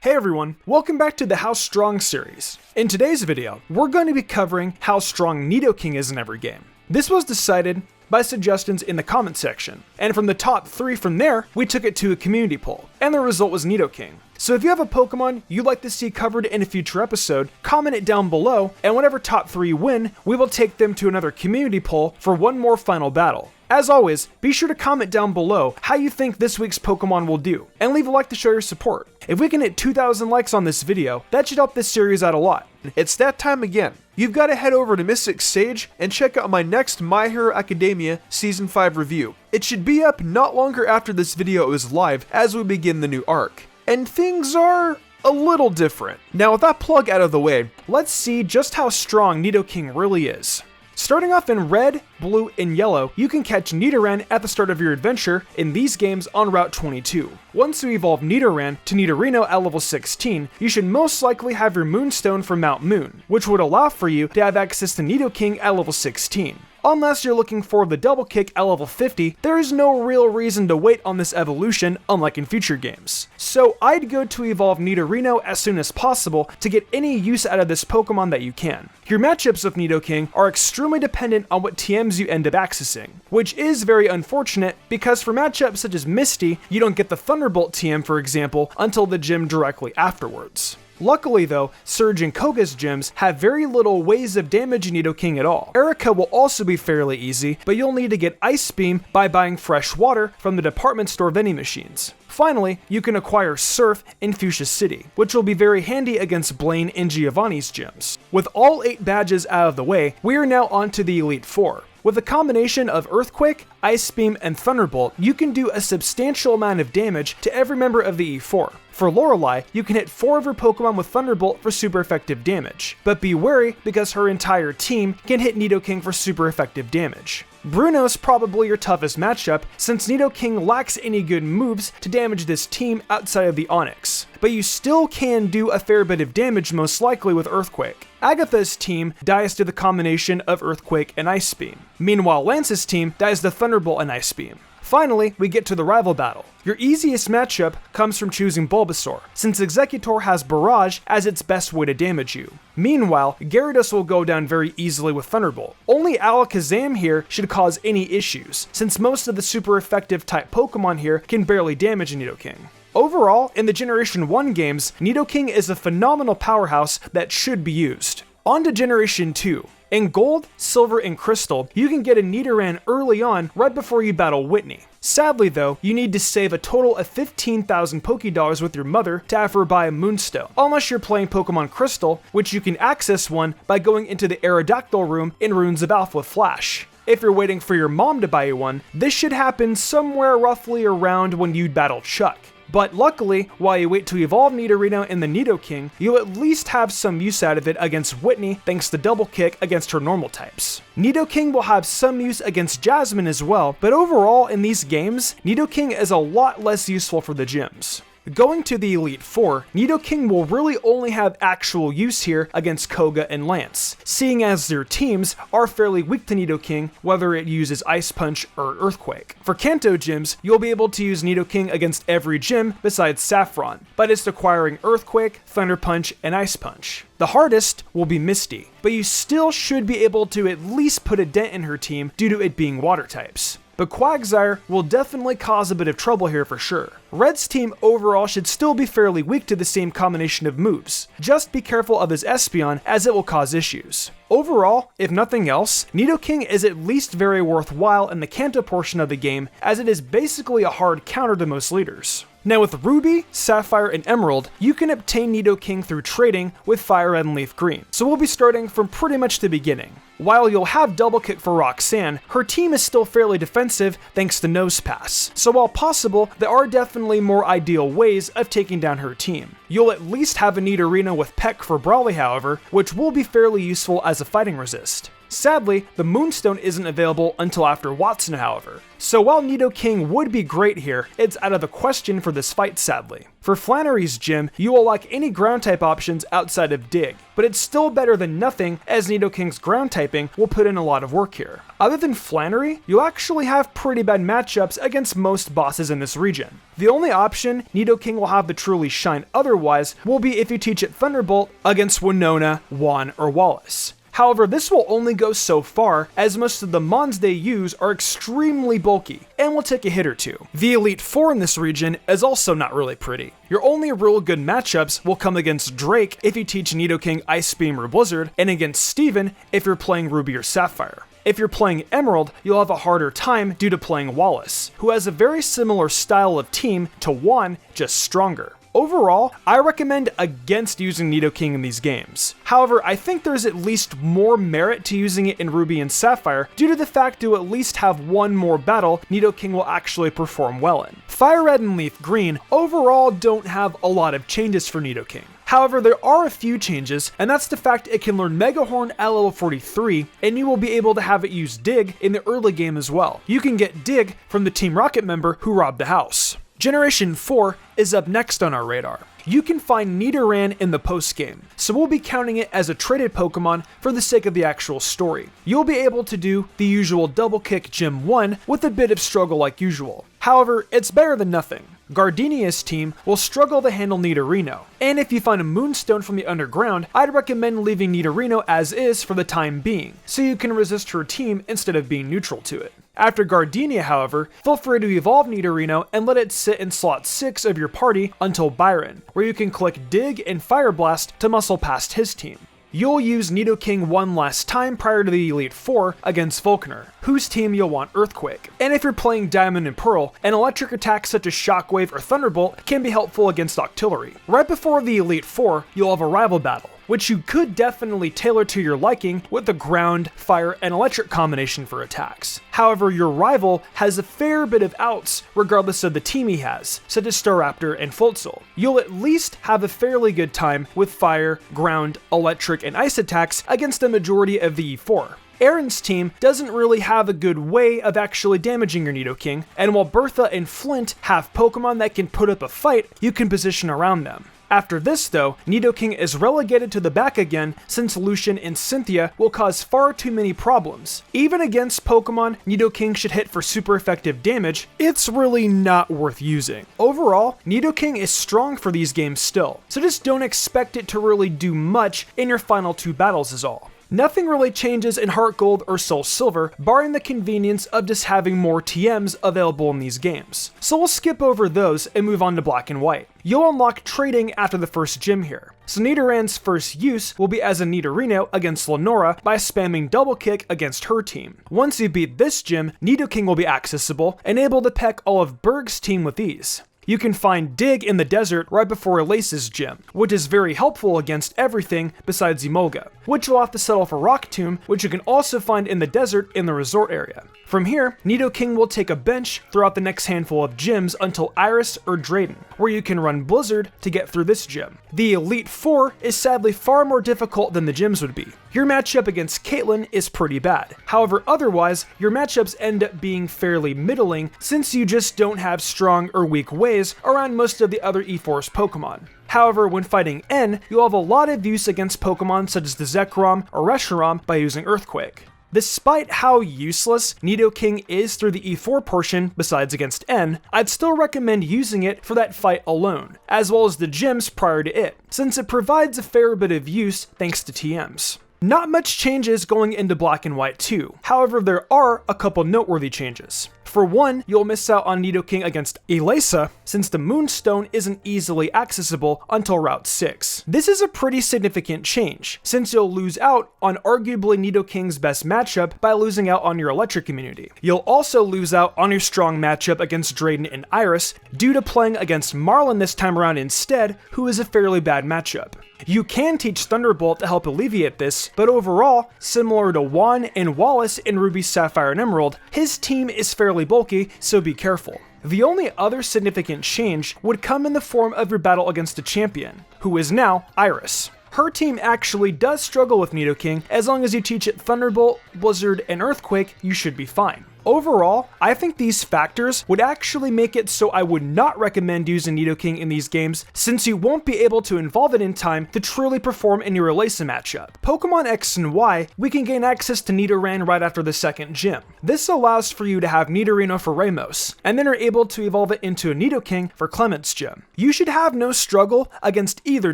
Hey everyone, welcome back to the How Strong series. In today's video, we're going to be covering how strong Nidoking is in every game. This was decided by suggestions in the comment section, and from the top 3 from there, we took it to a community poll, and the result was Nidoking. So if you have a Pokemon you'd like to see covered in a future episode, comment it down below, and whatever top 3 win, we will take them to another community poll for one more final battle. As always, be sure to comment down below how you think this week's Pokemon will do, and leave a like to show your support. If we can hit 2,000 likes on this video, that should help this series out a lot. It's that time again. You've got to head over to MysticSage and check out my next My Hero Academia Season 5 review. It should be up not longer after this video is live as we begin the new arc. And things are a little different. Now with that plug out of the way, let's see just how strong Nidoking really is. Starting off in red, blue, and yellow, you can catch Nidoran at the start of your adventure in these games on Route 22. Once you evolve Nidoran to Nidorino at level 16, you should most likely have your Moonstone from Mount Moon, which would allow for you to have access to Nidoking at level 16. Unless you're looking for the double kick at level 50, there is no real reason to wait on this evolution, unlike in future games. So I'd go to evolve Nidorino as soon as possible to get any use out of this Pokemon that you can. Your matchups with Nidoking are extremely dependent on what TMs you end up accessing, which is very unfortunate because for matchups such as Misty, you don't get the Thunderbolt TM for example until the gym directly afterwards. Luckily though, Surge and Koga's gyms have very little ways of damaging Nidoking at all. Erica will also be fairly easy, but you'll need to get Ice Beam by buying fresh water from the department store vending machines. Finally, you can acquire Surf in Fuchsia City, which will be very handy against Blaine and Giovanni's gyms. With all 8 badges out of the way, we are now on to the Elite Four. With a combination of Earthquake, Ice Beam, and Thunderbolt, you can do a substantial amount of damage to every member of the E4. For Lorelei, you can hit 4 of her Pokemon with Thunderbolt for super effective damage, but be wary because her entire team can hit Nidoking for super effective damage. Bruno's probably your toughest matchup since Nidoking lacks any good moves to damage this team outside of the Onix, but you still can do a fair bit of damage most likely with Earthquake. Agatha's team dies to the combination of Earthquake and Ice Beam. Meanwhile, Lance's team dies to Thunderbolt and Ice Beam. Finally, we get to the rival battle. Your easiest matchup comes from choosing Bulbasaur, since Exeggutor has Barrage as its best way to damage you. Meanwhile, Gyarados will go down very easily with Thunderbolt. Only Alakazam here should cause any issues, since most of the super effective type Pokemon here can barely damage Nidoking. Overall, in the Generation 1 games, Nidoking is a phenomenal powerhouse that should be used. On to Generation 2. In Gold, Silver, and Crystal, you can get a Nidoran early on right before you battle Whitney. Sadly though, you need to save a total of 15,000 Pokédollars with your mother to have her buy a Moonstone, unless you're playing Pokemon Crystal, which you can access one by going into the Aerodactyl room in Runes of Alpha with Flash. If you're waiting for your mom to buy you one, this should happen somewhere roughly around when you battle Chuck. But luckily, while you wait to evolve Nidorino in the Nidoking, you'll at least have some use out of it against Whitney thanks to Double Kick against her normal types. Nidoking will have some use against Jasmine as well, but overall in these games, Nidoking is a lot less useful for the gyms. Going to the Elite Four, Nidoking will really only have actual use here against Koga and Lance, seeing as their teams are fairly weak to Nidoking, whether it uses Ice Punch or Earthquake. For Kanto gyms, you'll be able to use Nidoking against every gym besides Saffron, by just acquiring Earthquake, Thunder Punch, and Ice Punch. The hardest will be Misty, but you still should be able to at least put a dent in her team due to it being water types. But Quagsire will definitely cause a bit of trouble here for sure. Red's team overall should still be fairly weak to the same combination of moves. Just be careful of his Espeon as it will cause issues. Overall, if nothing else, Nidoking is at least very worthwhile in the Kanto portion of the game as it is basically a hard counter to most leaders. Now with Ruby, Sapphire, and Emerald, you can obtain Nidoking through trading with Fire Red and Leaf Green, so we'll be starting from pretty much the beginning. While you'll have Double Kick for Roxanne, her team is still fairly defensive thanks to Nose Pass, so while possible, there are definitely more ideal ways of taking down her team. You'll at least have a Nidorino with Peck for Brawly however, which will be fairly useful as a fighting resist. Sadly, the Moonstone isn't available until after Watson, however. So while Nidoking would be great here, it's out of the question for this fight, sadly. For Flannery's gym, you will lack any ground type options outside of Dig, but it's still better than nothing as Nidoking's ground typing will put in a lot of work here. Other than Flannery, you'll actually have pretty bad matchups against most bosses in this region. The only option Nidoking will have to truly shine otherwise will be if you teach it Thunderbolt against Winona, Juan, or Wallace. However, this will only go so far, as most of the mons they use are extremely bulky, and will take a hit or two. The Elite Four in this region is also not really pretty. Your only real good matchups will come against Drake if you teach Nidoking Ice Beam or Blizzard, and against Steven if you're playing Ruby or Sapphire. If you're playing Emerald, you'll have a harder time due to playing Wallace, who has a very similar style of team to Juan, just stronger. Overall, I recommend against using Nidoking in these games. However, I think there's at least more merit to using it in Ruby and Sapphire due to the fact to at least have one more battle Nidoking will actually perform well in. Fire Red and Leaf Green overall don't have a lot of changes for Nidoking. However, there are a few changes, and that's the fact it can learn Mega Horn at level 43, and you will be able to have it use Dig in the early game as well. You can get Dig from the Team Rocket member who robbed the house. Generation 4 is up next on our radar. You can find Nidoran in the post-game, so we'll be counting it as a traded Pokemon for the sake of the actual story. You'll be able to do the usual double kick Gym 1 with a bit of struggle like usual. However, it's better than nothing. Gardenia's team will struggle to handle Nidorino, and if you find a Moonstone from the underground, I'd recommend leaving Nidorino as is for the time being, so you can resist her team instead of being neutral to it. After Gardenia, however, feel free to evolve Nidorino and let it sit in slot 6 of your party until Byron, where you can click Dig and Fire Blast to muscle past his team. You'll use Nidoking one last time prior to the Elite Four against Volkner, whose team you'll want Earthquake. And if you're playing Diamond and Pearl, an electric attack such as Shockwave or Thunderbolt can be helpful against Octillery. Right before the Elite Four, you'll have a rival battle, which you could definitely tailor to your liking with the ground, fire, and electric combination for attacks. However, your rival has a fair bit of outs regardless of the team he has, such as Staraptor and Floatzel. You'll at least have a fairly good time with fire, ground, electric, and ice attacks against the majority of the E4. Aaron's team doesn't really have a good way of actually damaging your Nidoking, and while Bertha and Flint have Pokemon that can put up a fight, you can position around them. After this though, Nidoking is relegated to the back again since Lucian and Cynthia will cause far too many problems. Even against Pokemon Nidoking should hit for super effective damage, it's really not worth using. Overall, Nidoking is strong for these games still, so just don't expect it to really do much in your final two battles is all. Nothing really changes in Heartgold or Soul Silver, barring the convenience of just having more TMs available in these games. So we'll skip over those and move on to Black and White. You'll unlock trading after the first gym here. So Nidoran's first use will be as a Nidorino against Lenora by spamming Double Kick against her team. Once you beat this gym, Nidoking will be accessible and able to peck all of Berg's team with ease. You can find Dig in the desert right before Elace's gym, which is very helpful against everything besides Emolga, which will have to settle for Rock Tomb, which you can also find in the desert in the resort area. From here, Nidoking will take a bench throughout the next handful of gyms until Iris or Drayden, where you can run Blizzard to get through this gym. The Elite Four is sadly far more difficult than the gyms would be. Your matchup against Caitlyn is pretty bad. However, otherwise, your matchups end up being fairly middling since you just don't have strong or weak ways around most of the other E4's Pokemon. However, when fighting N, you'll have a lot of use against Pokemon such as the Zekrom or Reshiram by using Earthquake. Despite how useless Nidoking is through the E4 portion besides against N, I'd still recommend using it for that fight alone, as well as the gyms prior to it, since it provides a fair bit of use thanks to TMs. Not much changes going into Black and White 2, however there are a couple noteworthy changes. For one, you'll miss out on Nidoking against Elesa, since the Moonstone isn't easily accessible until Route 6. This is a pretty significant change, since you'll lose out on arguably Nidoking's best matchup by losing out on your electric immunity. You'll also lose out on your strong matchup against Drayden and Iris, due to playing against Marlin this time around instead, who is a fairly bad matchup. You can teach Thunderbolt to help alleviate this, but overall, similar to Juan and Wallace in Ruby, Sapphire, and Emerald, his team is fairly bulky, so be careful. The only other significant change would come in the form of your battle against a champion, who is now Iris. her team actually does struggle with Nidoking. As long as you teach it Thunderbolt, Blizzard, and Earthquake, you should be fine. Overall, I think these factors would actually make it so I would not recommend using Nidoking in these games, since you won't be able to evolve it in time to truly perform in your Relay matchup. Pokemon X and Y, we can gain access to Nidoran right after the second gym. This allows for you to have Nidorino for Ramos, and then are able to evolve it into a Nidoking for Clement's gym. You should have no struggle against either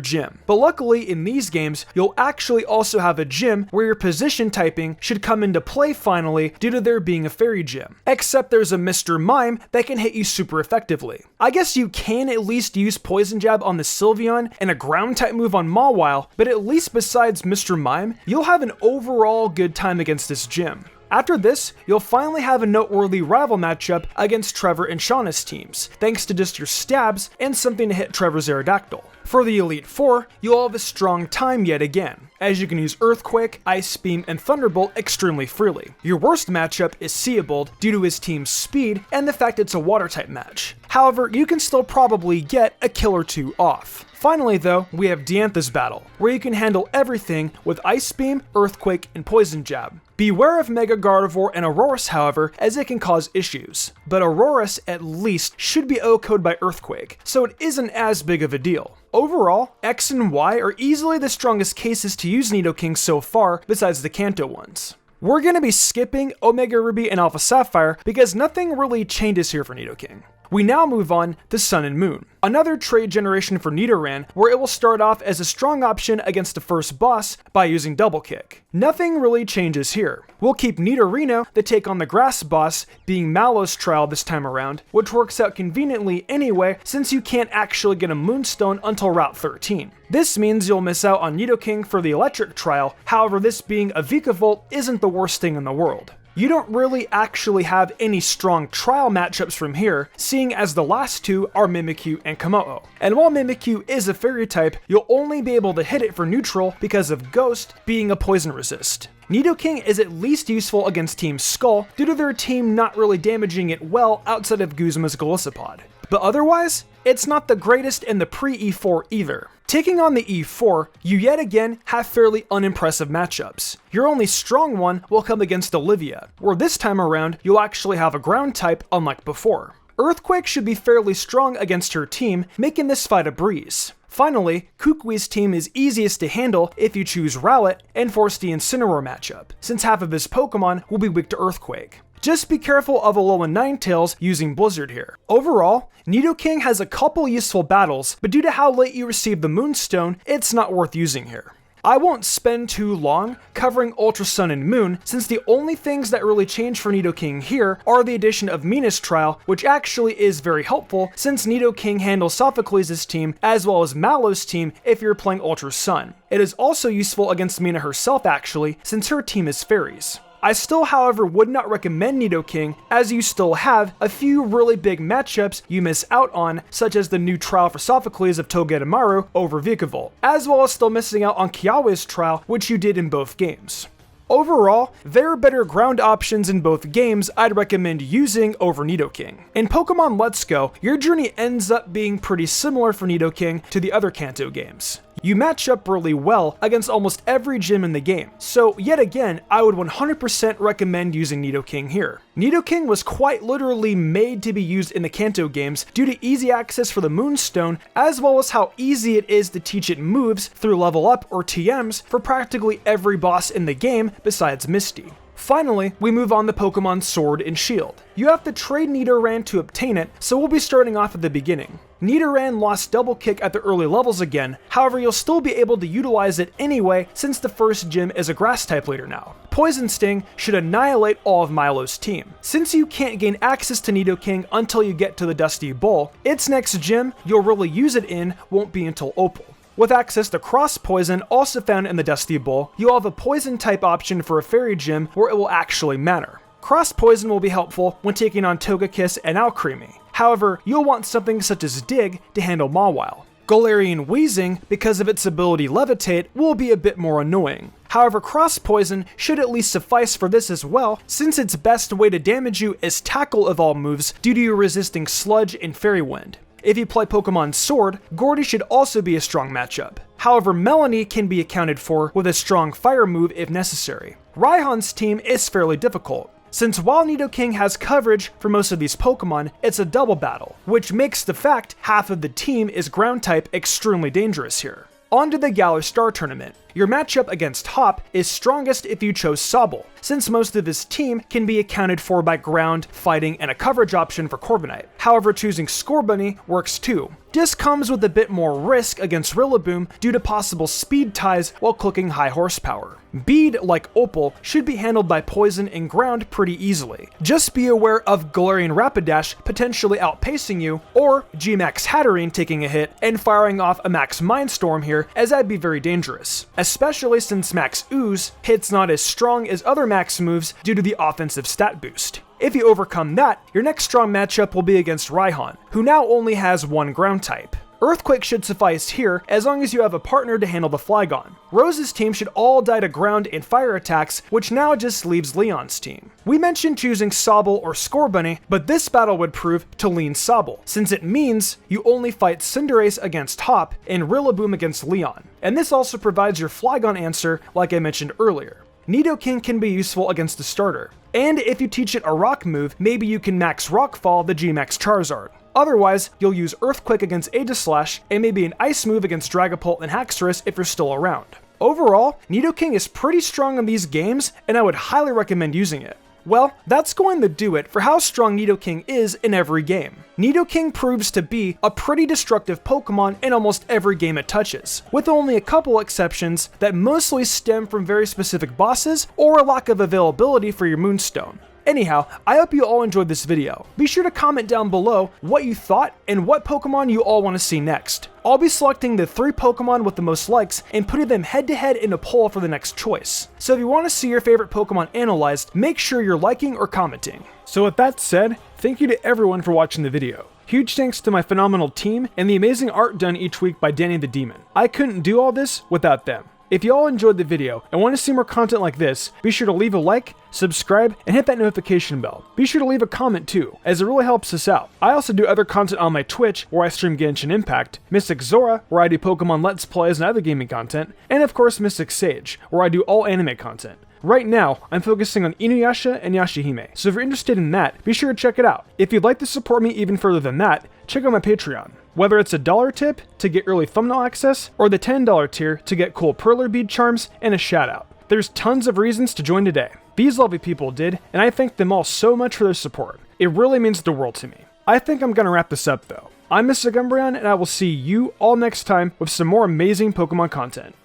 gym, but luckily in these games, you'll actually also have a gym where your position typing should come into play finally due to there being a fairy gym. Except there's a Mr. Mime that can hit you super effectively. I guess you can at least use Poison Jab on the Sylveon and a ground type move on Mawile, but at least besides Mr. Mime, you'll have an overall good time against this gym. After this, you'll finally have a noteworthy rival matchup against Trevor and Shauna's teams, thanks to just your stabs and something to hit Trevor's Aerodactyl. For the Elite Four, you'll have a strong time yet again, as you can use Earthquake, Ice Beam, and Thunderbolt extremely freely. Your worst matchup is Seabold due to his team's speed and the fact it's a water-type match. However, you can still probably get a kill or two off. Finally though, we have Diantha's battle, where you can handle everything with Ice Beam, Earthquake, and Poison Jab. Beware of Mega Gardevoir and Aurorus, however, as it can cause issues, but Aurorus at least should be OHKO'd by Earthquake, so it isn't as big of a deal. Overall, X and Y are easily the strongest cases to use Nidoking so far, besides the Kanto ones. We're going to be skipping Omega Ruby and Alpha Sapphire because nothing really changes here for Nidoking. We now move on to Sun and Moon, another trade generation for Nidoran, where it will start off as a strong option against the first boss by using Double Kick. Nothing really changes here. We'll keep Nidorino to take on the grass boss, being Mallow's trial this time around, which works out conveniently anyway since you can't actually get a Moonstone until Route 13. This means you'll miss out on Nidoking for the electric trial, however this being a Vikavolt isn't the worst thing in the world. You don't really actually have any strong trial matchups from here, seeing as the last two are Mimikyu and Komodo. And while Mimikyu is a fairy type, you'll only be able to hit it for neutral because of Ghost being a poison resist. Nidoking is at least useful against Team Skull due to their team not really damaging it well outside of Guzma's Golisopod. But otherwise, it's not the greatest in the pre-E4 either. Taking on the E4, you yet again have fairly unimpressive matchups. Your only strong one will come against Olivia, where this time around you'll actually have a ground type unlike before. Earthquake should be fairly strong against her team, making this fight a breeze. Finally, Kukui's team is easiest to handle if you choose Rowlet and force the Incineroar matchup, since half of his Pokemon will be weak to Earthquake. Just be careful of Alolan Ninetales using Blizzard here. Overall, Nidoking has a couple useful battles, but due to how late you receive the Moonstone, it's not worth using here. I won't spend too long covering Ultra Sun and Moon, since the only things that really change for Nidoking here are the addition of Mina's trial, which actually is very helpful since Nidoking handles Sophocles' team as well as Mallow's team if you're playing Ultra Sun. It is also useful against Mina herself actually, since her team is fairies. I still, however, would not recommend Nidoking, as you still have a few really big matchups you miss out on, such as the new trial for Sophocles of Togedemaru over Vikavolt, as well as still missing out on Kiawe's trial, which you did in both games. Overall, there are better ground options in both games I'd recommend using over Nidoking. In Pokemon Let's Go, your journey ends up being pretty similar for Nidoking to the other Kanto games. You match up really well against almost every gym in the game, so yet again, I would 100% recommend using Nidoking here. Nidoking was quite literally made to be used in the Kanto games due to easy access for the Moonstone, as well as how easy it is to teach it moves through level up or TMs for practically every boss in the game besides Misty. Finally, we move on to Pokemon Sword and Shield. You have to trade Nidoran to obtain it, so we'll be starting off at the beginning. Nidoran lost Double Kick at the early levels again, however you'll still be able to utilize it anyway since the first gym is a grass type leader now. Poison Sting should annihilate all of Milo's team. Since you can't gain access to Nidoking until you get to the Dusty Bowl, its next gym you'll really use it in won't be until Opal. With access to Cross Poison also found in the Dusty Bowl, you'll have a poison type option for a fairy gym where it will actually matter. Cross Poison will be helpful when taking on Togekiss and Alcremie. However, you'll want something such as Dig to handle Mawile. Galarian Weezing, because of its ability Levitate, will be a bit more annoying. However, Cross Poison should at least suffice for this as well, since its best way to damage you is Tackle Evolve moves due to you resisting Sludge and Fairy Wind. If you play Pokemon Sword, Gordy should also be a strong matchup. However, Melanie can be accounted for with a strong fire move if necessary. Raihan's team is fairly difficult, since while Nidoking has coverage for most of these Pokemon, it's a double battle, which makes the fact half of the team is ground type extremely dangerous here. On to the Galar Star Tournament. Your matchup against Hop is strongest if you chose Sobble, since most of his team can be accounted for by ground, fighting, and a coverage option for Corviknight. However, choosing Scorbunny works too. This comes with a bit more risk against Rillaboom due to possible speed ties while clicking high horsepower. Bead, like Opal, should be handled by Poison and Ground pretty easily. Just be aware of Galarian Rapidash potentially outpacing you, or G-Max Hatterene taking a hit and firing off a Max Mindstorm here, as that'd be very dangerous. Especially since Max Ooze hits not as strong as other Max moves due to the offensive stat boost. If you overcome that, your next strong matchup will be against Raihan, who now only has one ground type. Earthquake should suffice here as long as you have a partner to handle the Flygon. Rose's team should all die to ground and fire attacks, which now just leaves Leon's team. We mentioned choosing Sobble or Scorbunny, but this battle would prove to lean Sobble, since it means you only fight Cinderace against Hop and Rillaboom against Leon. And this also provides your Flygon answer like I mentioned earlier. Nidoking can be useful against the starter, and if you teach it a rock move, maybe you can max Rockfall the G-Max Charizard. Otherwise, you'll use Earthquake against Aegislash, and maybe an Ice move against Dragapult and Haxorus if you're still around. Overall, Nidoking is pretty strong in these games, and I would highly recommend using it. Well, that's going to do it for how strong Nidoking is in every game. Nidoking proves to be a pretty destructive Pokemon in almost every game it touches, with only a couple exceptions that mostly stem from very specific bosses or a lack of availability for your Moonstone. Anyhow, I hope you all enjoyed this video. Be sure to comment down below what you thought and what Pokemon you all want to see next. I'll be selecting the 3 Pokemon with the most likes and putting them head to head in a poll for the next choice. So if you want to see your favorite Pokemon analyzed, make sure you're liking or commenting. So with that said, thank you to everyone for watching the video. Huge thanks to my phenomenal team and the amazing art done each week by Danny the Demon. I couldn't do all this without them. If you all enjoyed the video and want to see more content like this, be sure to leave a like, subscribe, and hit that notification bell. Be sure to leave a comment too, as it really helps us out. I also do other content on my Twitch, where I stream Genshin Impact, Mystic Zora, where I do Pokemon Let's Plays and other gaming content, and of course MysticSage, where I do all anime content. Right now, I'm focusing on Inuyasha and Yashahime, so if you're interested in that, be sure to check it out. If you'd like to support me even further than that, check out my Patreon. Whether it's a $1 tip to get early thumbnail access, or the $10 tier to get cool perler bead charms and a shout out. There's tons of reasons to join today. These lovely people did, and I thank them all so much for their support. It really means the world to me. I think I'm gonna wrap this up though. I'm Mr. Gumbrion, and I will see you all next time with some more amazing Pokemon content.